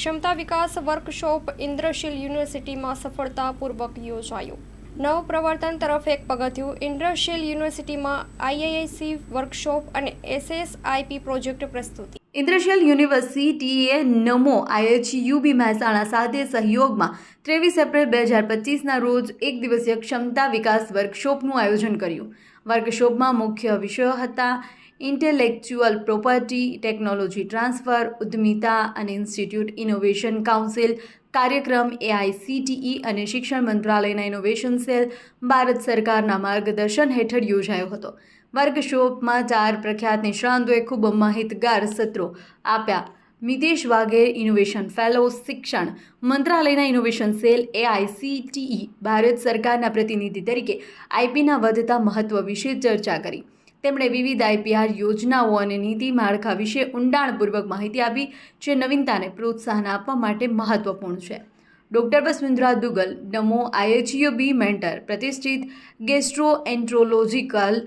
ક્ષમતા વિકાસ વર્કશોપ ઇન્દ્રશીલ યુનિવર્સિટીમાં સફળતાપૂર્વક યોજાયો। નવપ્રવર્તન તરફ એક પગથિયું। ઇન્દ્રશીલ યુનિવર્સિટીમાં આઈઆઈસી વર્કશોપ અને એસએસઆઈપી પ્રોજેક્ટ પ્રસ્તુતિ। ઇન્દ્રશીલ યુનિવર્સિટીએ નમો આઈએચયુબી મહેસાણા સાથે સહયોગમાં 23 એપ્રિલ 2025ના રોજ એક દિવસીય ક્ષમતા વિકાસ વર્કશોપનું આયોજન કર્યું। વર્કશોપમાં મુખ્ય વિષયો હતા ઇન્ટેલેક્ચ્યુઅલ પ્રોપર્ટી, ટેકનોલોજી ટ્રાન્સફર, ઉદ્યમિતા અને ઇન્સ્ટિટ્યૂટ ઇનોવેશન કાઉન્સિલ। કાર્યક્રમ એઆઈસીટીઈ અને શિક્ષણ મંત્રાલયના ઇનોવેશન સેલ, ભારત સરકારના માર્ગદર્શન હેઠળ યોજાયો હતો। વર્કશોપમાં 4 પ્રખ્યાત નિષ્ણાતોએ ખૂબ માહિતગાર સત્રો આપ્યા। મિતેશ વાઘેર, ઇનોવેશન ફેલો, શિક્ષણ મંત્રાલયના ઇનોવેશન સેલ, એઆઈસીટીઈ, ભારત સરકારના પ્રતિનિધિ તરીકે આઈપીના વધતા મહત્વ વિશે ચર્ચા કરી। તેમણે વિવિધ આઈપીઆર યોજનાઓ અને નીતિ માળખા વિશે ઊંડાણપૂર્વક માહિતી આપી, જે નવીનતાને પ્રોત્સાહન આપવા માટે મહત્વપૂર્ણ છે। ડૉક્ટર વસુંધરા દુગ્ગલ, નમો આઈએચયુબી મેન્ટર, પ્રતિષ્ઠિત ગેસ્ટ્રોએન્ટ્રોલોજીકલ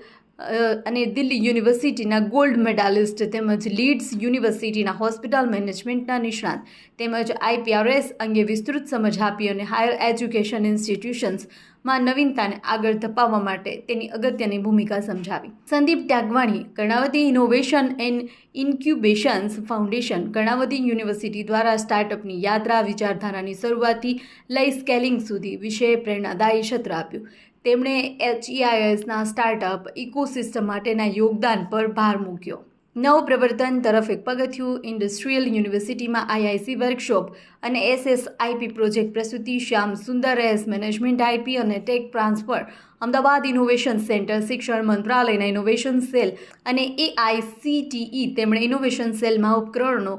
અને દિલ્હી યુનિવર્સિટીના ગોલ્ડ મેડાલિસ્ટ તેમજ લીડ્સ યુનિવર્સિટીના હોસ્પિટલ મેનેજમેન્ટના નિષ્ણાત તેમજ આઈપીઆરએસ અંગે વિસ્તૃત સમજ આપી અને હાયર એજ્યુકેશન ઇન્સ્ટિટ્યુશન્સમાં નવીનતાને આગળ ધપાવવા માટે તેની અગત્યની ભૂમિકા સમજાવી। Sandeep Tyagvani, Karnavati innovation and incubations foundation, Karnavati university દ્વારા સ્ટાર્ટઅપની યાત્રા, વિચારધારાની શરૂઆતથી લઈ સ્કેલિંગ સુધી વિશે પ્રેરણાદાયી સત્ર આપ્યું। તેમણે એચઈઆઈએસના સ્ટાર્ટઅપ ઇકોસિસ્ટમ માટેના યોગદાન પર ભાર મૂક્યો। નવપ્રવર્તન તરફ એક પગથિયું। ઇન્ડસ્ટ્રીયલ યુનિવર્સિટીમાં આઈઆઈસી વર્કશોપ અને એસએસઆઈપી પ્રોજેક્ટ પ્રસ્તુતિ। Shyam Sundar S management IP અને tech transfer, Ahmedabad innovation centre, શિક્ષણ મંત્રાલયના ઇનોવેશન સેલ અને એઆઈસીટીઈ। તેમણે ઇનોવેશન સેલમાં ઉપકરણોનો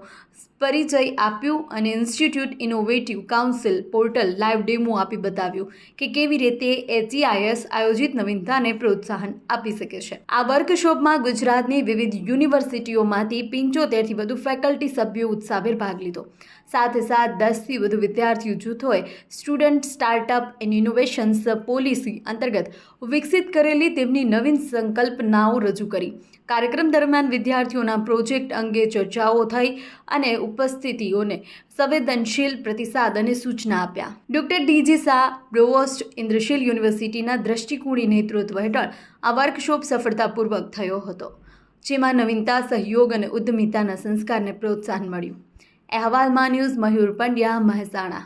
પરિચય આપ્યો અને institute innovative council portal live demo આપી બતાવ્યું કે કેવી રીતે એચઈઆઈએસ આયોજિત નવીનતાને પ્રોત્સાહન આપી શકે છે। આ વર્કશોપમાં ગુજરાતની વિવિધ યુનિવર્સિટીઓમાંથી 75થી વધુ ફેકલ્ટી સભ્યો ઉત્સાહભેર ભાગ લીધો। સાથે 10થી વધુ વિદ્યાર્થીઓ જૂથોએ student startup and innovations policy અંતર્ગત વિકસિત કરેલી તેમની નવીન સંકલ્પનાઓ રજૂ કરી। કાર્યક્રમ દરમિયાન વિદ્યાર્થીઓના પ્રોજેક્ટ અંગે ચર્ચાઓ થઈ અને ઉપસ્થિતિઓને સંવેદનશીલ પ્રતિસાદ અને સૂચના આપ્યા। Doctor DG Shah, provost, Indrashil યુનિવર્સિટીના દ્રષ્ટિકોણી નેતૃત્વ હેઠળ આ વર્કશોપ સફળતાપૂર્વક થયો હતો, જેમાં નવીનતા, સહયોગ અને ઉદ્યમિતાના સંસ્કારને પ્રોત્સાહન મળ્યું। અહેવાલમાં ન્યૂઝ મયુર પંડ્યા, મહેસાણા।